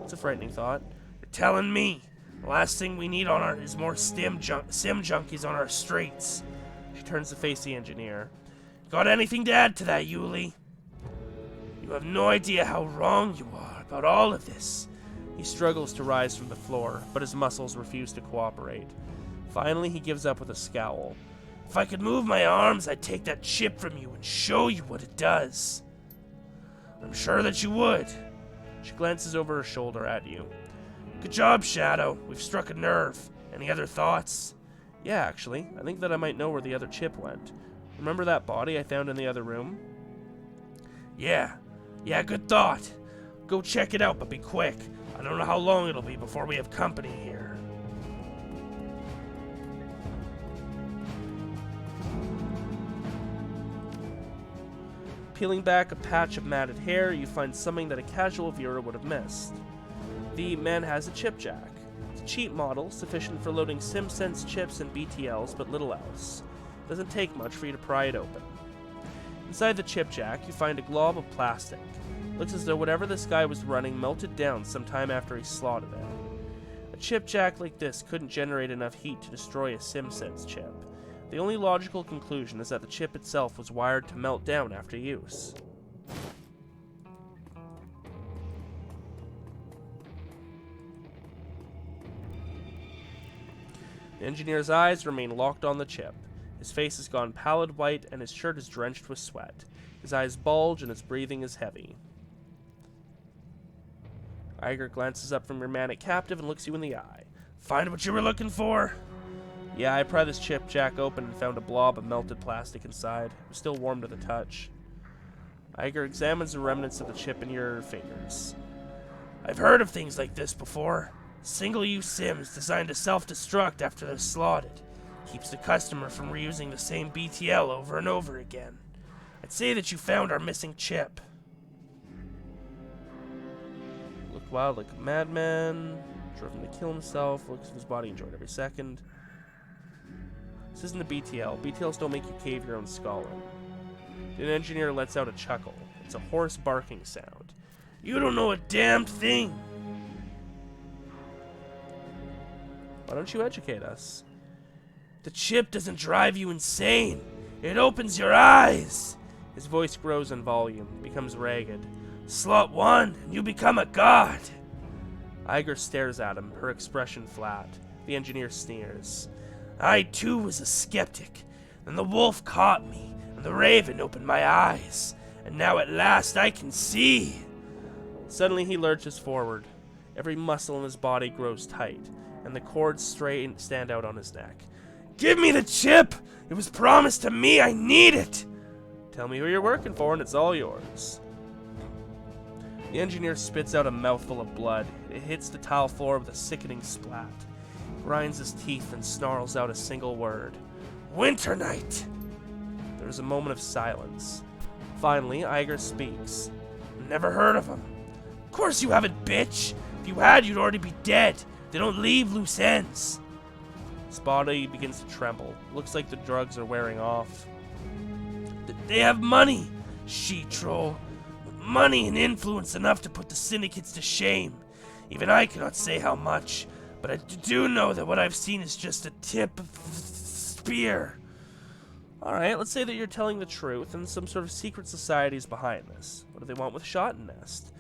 It's a frightening thought. You're telling me the last thing we need is more sim junkies on our streets. She turns to face the engineer. Got anything to add to that, Yuli? You have no idea how wrong you are about all of this. He struggles to rise from the floor, but his muscles refuse to cooperate. Finally, he gives up with a scowl. If I could move my arms, I'd take that chip from you and show you what it does. I'm sure that you would. She glances over her shoulder at you. Good job, Shadow. We've struck a nerve. Any other thoughts? Yeah, actually. I think that I might know where the other chip went. Remember that body I found in the other room? Yeah, good thought. Go check it out, but be quick. I don't know how long it'll be before we have company here. Peeling back a patch of matted hair, you find something that a casual viewer would have missed. The man has a chip jack. It's a cheap model, sufficient for loading SimSense chips and BTLs, but little else. It doesn't take much for you to pry it open. Inside the chip jack, you find a glob of plastic. It looks as though whatever this guy was running melted down sometime after he slotted it. A chip jack like this couldn't generate enough heat to destroy a SimSense chip. The only logical conclusion is that the chip itself was wired to melt down after use. The engineer's eyes remain locked on the chip. His face has gone pallid white and his shirt is drenched with sweat. His eyes bulge and his breathing is heavy. Eiger glances up from your manic captive and looks you in the eye. Find what you were looking for? Yeah, I pried this chip jack open and found a blob of melted plastic inside. It was still warm to the touch. Eiger examines the remnants of the chip in your fingers. I've heard of things like this before. Single-use sims designed to self-destruct after they're slotted. Keeps the customer from reusing the same BTL over and over again. I'd say that you found our missing chip. Looked wild like a madman. Driven to kill himself. Looks at his body enjoyed every second. This isn't a BTL. BTLs don't make you cave your own skull in. The engineer lets out a chuckle. It's a hoarse barking sound. You don't know a damn thing! Why don't you educate us? The chip doesn't drive you insane. It opens your eyes. His voice grows in volume, becomes ragged. Slot 1, and you become a god. Eiger stares at him, her expression flat. The engineer sneers. I too was a skeptic. Then the wolf caught me, and the raven opened my eyes. And now at last I can see. Suddenly he lurches forward. Every muscle in his body grows tight, and the cords stand out on his neck. Give me the chip! It was promised to me, I need it! Tell me who you're working for and it's all yours. The engineer spits out a mouthful of blood. It hits the tile floor with a sickening splat. Grinds his teeth and snarls out a single word. Winter Night! There is a moment of silence. Finally, Eiger speaks. Never heard of him. course you haven't, bitch. If you had, you'd already be dead. They don't leave loose ends. His body begins to tremble. Looks like the drugs are wearing off. They have money, she-troll. Money and influence enough to put the syndicates to shame. Even I cannot say how much, but I do know that what I've seen is just a tip of the spear. Alright, let's say that you're telling the truth and some sort of secret society is behind this. What do they want with Schottenest?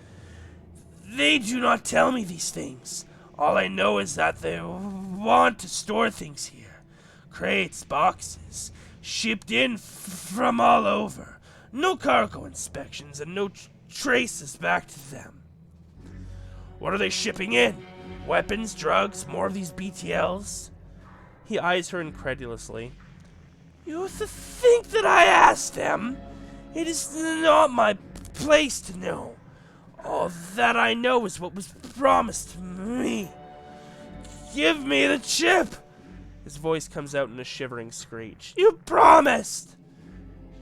They do not tell me these things. All I know is that they want to store things here. Crates, boxes, shipped in from all over. No cargo inspections and no traces back to them. What are they shipping in? Weapons, drugs, more of these BTLs? He eyes her incredulously. You think that I asked them? It is not my place to know. All that I know is what was promised to me. Give me the chip! His voice comes out in a shivering screech. You promised!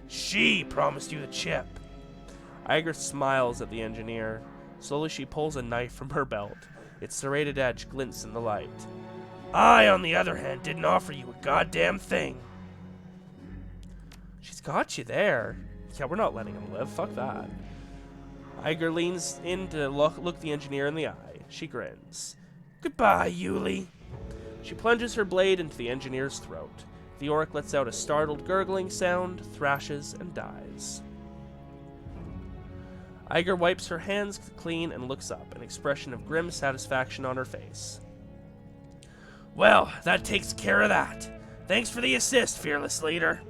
She promised you the chip. Eiger smiles at the engineer. Slowly she pulls a knife from her belt. Its serrated edge glints in the light. I, on the other hand, didn't offer you a goddamn thing. She's got you there. Yeah, we're not letting him live. Fuck that. Eiger leans in to look the engineer in the eye. She grins. Goodbye, Yuli. She plunges her blade into the engineer's throat. The orc lets out a startled gurgling sound, thrashes, and dies. Eiger wipes her hands clean and looks up, an expression of grim satisfaction on her face. Well, that takes care of that. Thanks for the assist, fearless leader.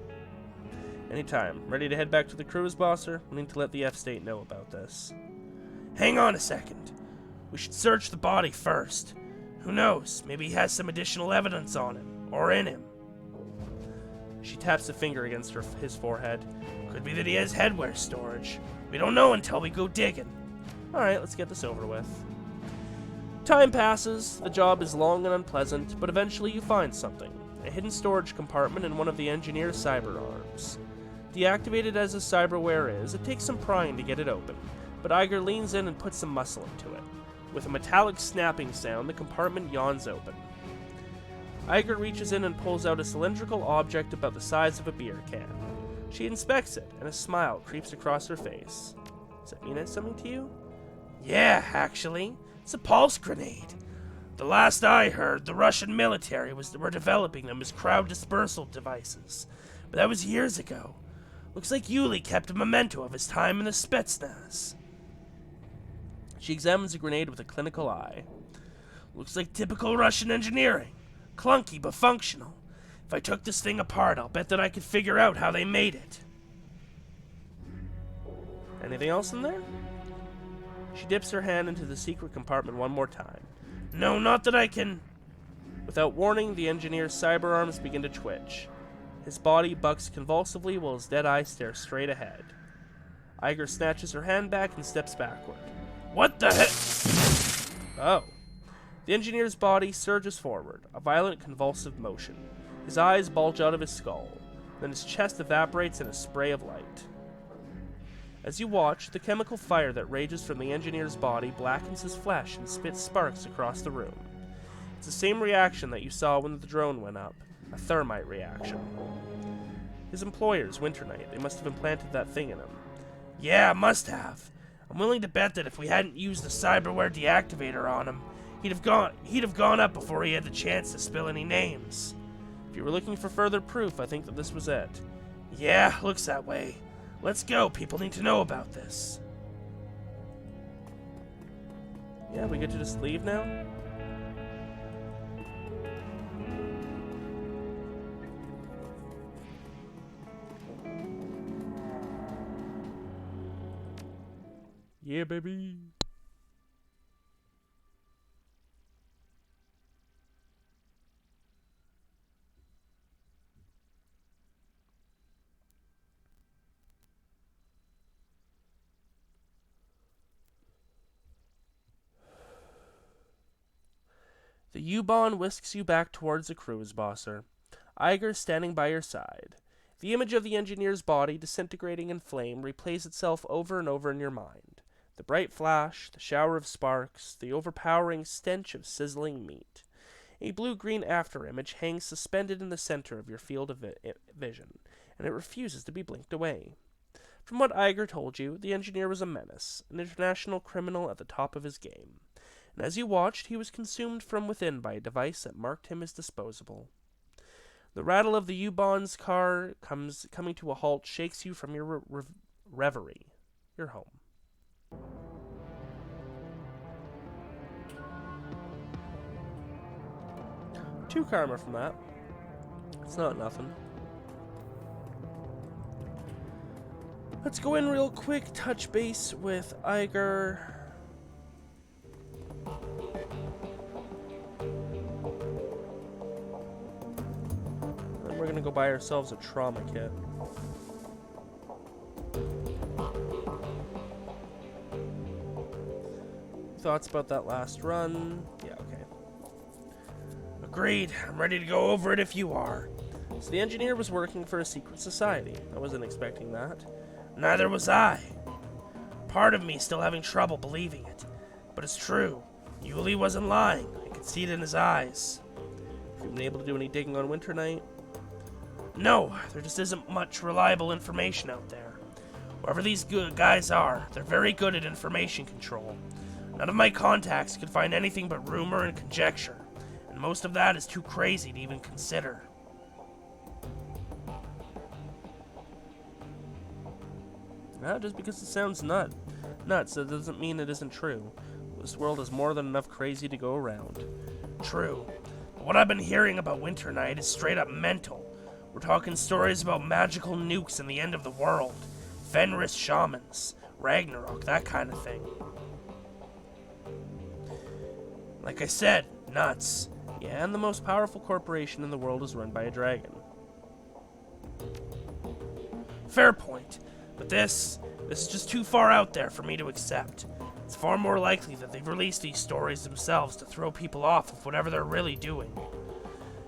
Anytime. Ready to head back to the cruise, bosser? We need to let the F-State know about this. Hang on a second. We should search the body first. Who knows? Maybe he has some additional evidence on him, or in him. She taps a finger against his forehead. Could be that he has headwear storage. We don't know until we go digging. Alright, let's get this over with. Time passes. The job is long and unpleasant, but eventually you find something. A hidden storage compartment in one of the engineer's cyber arms. Deactivated as his cyberware is, it takes some prying to get it open, but Eiger leans in and puts some muscle into it. With a metallic snapping sound, the compartment yawns open. Eiger reaches in and pulls out a cylindrical object about the size of a beer can. She inspects it, and a smile creeps across her face. Does it mean something to you? Yeah, actually. It's a pulse grenade. The last I heard, the Russian military were developing them as crowd dispersal devices. But that was years ago. Looks like Yuli kept a memento of his time in the Spetsnaz. She examines the grenade with a clinical eye. Looks like typical Russian engineering. Clunky but functional. If I took this thing apart, I'll bet that I could figure out how they made it. Anything else in there? She dips her hand into the secret compartment one more time. No, not that I can... Without warning, the engineer's cyber arms begin to twitch. His body bucks convulsively while his dead eyes stare straight ahead. Eiger snatches her hand back and steps backward. What the heck? Oh. The engineer's body surges forward, a violent convulsive motion. His eyes bulge out of his skull. Then his chest evaporates in a spray of light. As you watch, the chemical fire that rages from the engineer's body blackens his flesh and spits sparks across the room. It's the same reaction that you saw when the drone went up, a thermite reaction. His employers, Winternight, they must have implanted that thing in him. Yeah, must have. I'm willing to bet that if we hadn't used the cyberware deactivator on him, he'd have gone up before he had the chance to spill any names. If you were looking for further proof, I think that this was it. Yeah, looks that way. Let's go, people need to know about this. Yeah, we get to just leave now? Yeah, baby. The U-Bahn whisks you back towards the cruise, bosser. Eiger standing by your side. The image of the engineer's body disintegrating in flame replays itself over and over in your mind. The bright flash, the shower of sparks, the overpowering stench of sizzling meat. A blue-green afterimage hangs suspended in the center of your field of vision, and it refuses to be blinked away. From what Eiger told you, the engineer was a menace, an international criminal at the top of his game. And as you watched, he was consumed from within by a device that marked him as disposable. The rattle of the U-Bonds car coming to a halt shakes you from your reverie. You're home. 2 karma from that. It's not nothing. Let's go in real quick, touch base with Eiger. Then we're gonna go buy ourselves a trauma kit. Thoughts about that last run? Yeah, okay. Agreed. I'm ready to go over it if you are. So the engineer was working for a secret society. I wasn't expecting that. Neither was I. Part of me still having trouble believing it. But it's true. Yuli wasn't lying. I could see it in his eyes. Have you been able to do any digging on Winter Night? No, there just isn't much reliable information out there. Whoever these guys are, they're very good at information control. None of my contacts could find anything but rumor and conjecture, and most of that is too crazy to even consider. Just because it sounds nuts, that doesn't mean it isn't true. This world has more than enough crazy to go around. True. But what I've been hearing about Winter Night is straight up mental. We're talking stories about magical nukes and the end of the world. Fenris shamans, Ragnarok, that kind of thing. Like I said, nuts. Yeah, and the most powerful corporation in the world is run by a dragon. Fair point. But this is just too far out there for me to accept. It's far more likely that they've released these stories themselves to throw people off of whatever they're really doing.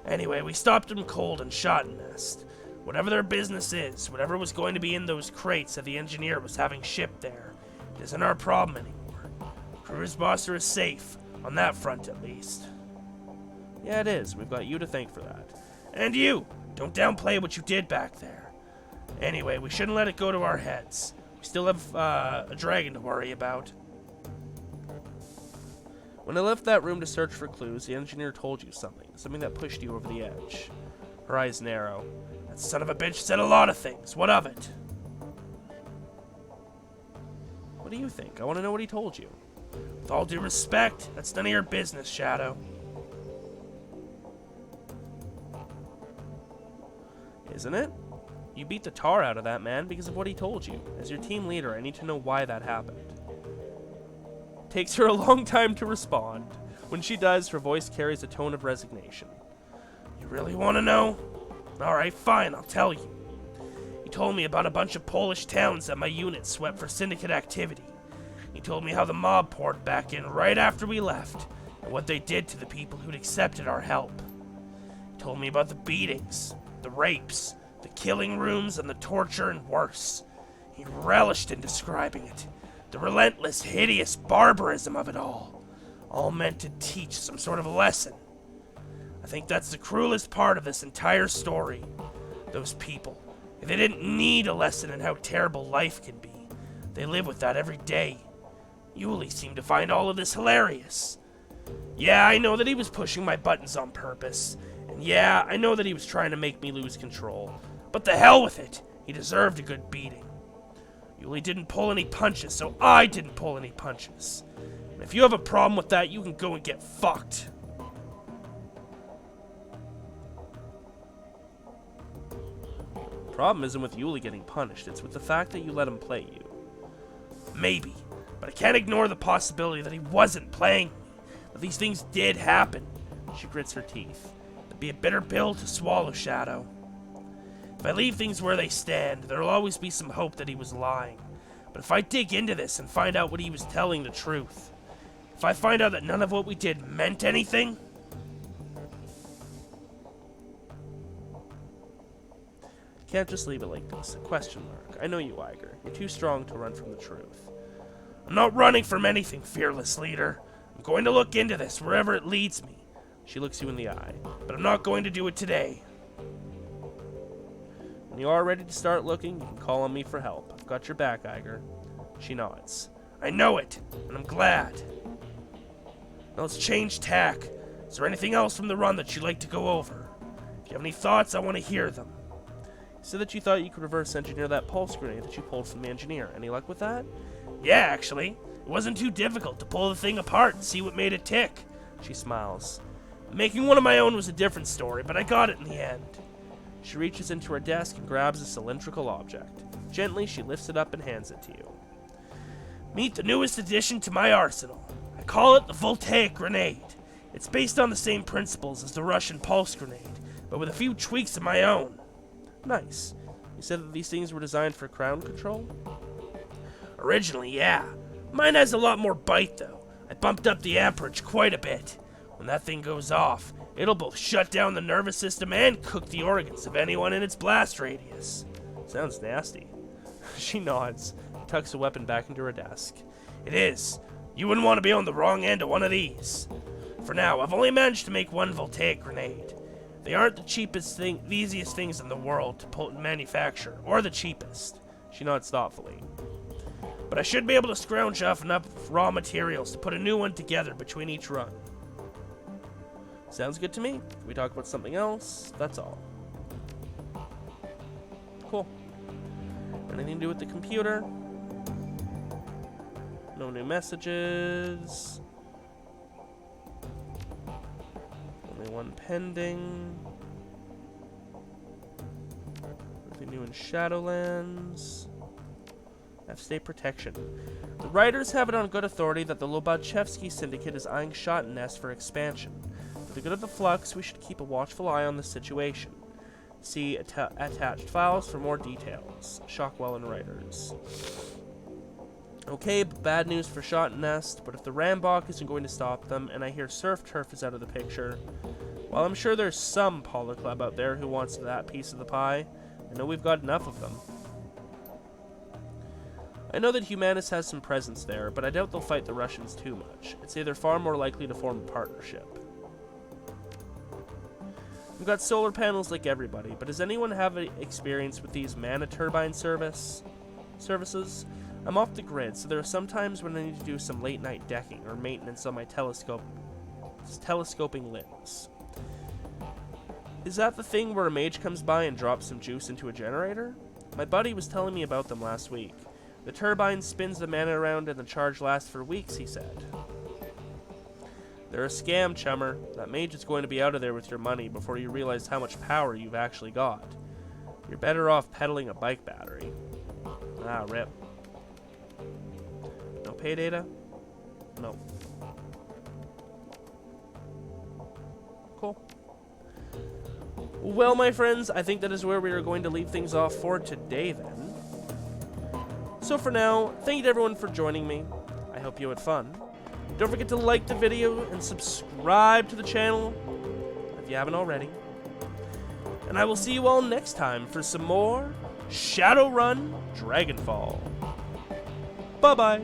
Anyway, we stopped them cold and shot a nest. Whatever their business is, whatever was going to be in those crates that the engineer was having shipped there, it isn't our problem anymore. Crew's boss is safe, on that front at least. Yeah, it is. We've got you to thank for that. And you! Don't downplay what you did back there. Anyway, we shouldn't let it go to our heads. We still have a dragon to worry about. When I left that room to search for clues, the engineer told you something that pushed you over the edge. Her eyes narrow. That son of a bitch said a lot of things. What of it? What do you think? I want to know what he told you. With all due respect, that's none of your business, Shadow. Isn't it? You beat the tar out of that man because of what he told you. As your team leader, I need to know why that happened. Takes her a long time to respond. When she does, her voice carries a tone of resignation. You really want to know? Alright, fine, I'll tell you. He told me about a bunch of Polish towns that my unit swept for syndicate activity. He told me how the mob poured back in right after we left, and what they did to the people who'd accepted our help. He told me about the beatings, the rapes, the killing rooms, and the torture, and worse. He relished in describing it. The relentless, hideous barbarism of it all meant to teach some sort of lesson. I think that's the cruelest part of this entire story. Those people, if they didn't need a lesson in how terrible life can be, they live with that every day. Yuli seemed to find all of this hilarious. Yeah, I know that he was pushing my buttons on purpose. And yeah, I know that he was trying to make me lose control. But the hell with it. He deserved a good beating. Yuli didn't pull any punches, so I didn't pull any punches. And if you have a problem with that, you can go and get fucked. The problem isn't with Yuli getting punished, it's with the fact that you let him play you. Maybe, but I can't ignore the possibility that he wasn't playing me, that these things did happen. She grits her teeth. It'd be a bitter pill to swallow, Shadow. If I leave things where they stand, there'll always be some hope that he was lying. But if I dig into this and find out what he was telling the truth, if I find out that none of what we did meant anything, can't just leave it like this. A question mark. I know you, Eiger. You're too strong to run from the truth. I'm not running from anything, fearless leader. I'm going to look into this wherever it leads me. She looks you in the eye. But I'm not going to do it today. When you are ready to start looking, you can call on me for help. I've got your back, Eiger. She nods. I know it, and I'm glad. Now let's change tack. Is there anything else from the run that you'd like to go over? If you have any thoughts, I want to hear them. You said that you thought you could reverse engineer that pulse grenade that you pulled from the engineer. Any luck with that? Yeah, actually. It wasn't too difficult to pull the thing apart and see what made it tick. She smiles. Making one of my own was a different story, but I got it in the end. She reaches into her desk and grabs a cylindrical object. Gently, she lifts it up and hands it to you. Meet the newest addition to my arsenal. I call it the voltaic grenade. It's based on the same principles as the Russian pulse grenade, but with a few tweaks of my own. Nice. You said that these things were designed for crowd control? Originally, yeah. Mine has a lot more bite, though. I bumped up the amperage quite a bit. When that thing goes off, it'll both shut down the nervous system and cook the organs of anyone in its blast radius. Sounds nasty. She nods and tucks the weapon back into her desk. It is. You wouldn't want to be on the wrong end of one of these. For now, I've only managed to make one voltaic grenade. They aren't the easiest things in the world to manufacture, or the cheapest. She nods thoughtfully. But I should be able to scrounge off enough raw materials to put a new one together between each run. Sounds good to me. If we talk about something else, that's all. Cool. Anything to do with the computer? No new messages. Only one pending. Nothing new in Shadowlands. F-State protection. The writers have it on good authority that the Lobachevsky Syndicate is eyeing Shot-Nest for expansion. For the good of the Flux, we should keep a watchful eye on the situation. See attached files for more details. Shockwell and writers. Okay, bad news for Shot-Nest, but if the Rambok isn't going to stop them, and I hear Surf Turf is out of the picture, while I'm sure there's some Polar Club out there who wants that piece of the pie, I know we've got enough of them. I know that Humanus has some presence there, but I doubt they'll fight the Russians too much. I'd say they're far more likely to form a partnership. We've got solar panels like everybody, but does anyone have any experience with these mana turbine services? I'm off the grid, so there are some times when I need to do some late night decking or maintenance on my telescoping limbs. Is that the thing where a mage comes by and drops some juice into a generator? My buddy was telling me about them last week. The turbine spins the mana around and the charge lasts for weeks, he said. They're a scam, chummer. That mage is going to be out of there with your money before you realize how much power you've actually got. You're better off peddling a bike battery. Ah, rip. No pay data? No. Cool. Well, my friends, I think that is where we are going to leave things off for today, then. So for now, thank you to everyone for joining me. I hope you had fun. Don't forget to like the video and subscribe to the channel if you haven't already. And I will see you all next time for some more Shadowrun Dragonfall. Bye-bye.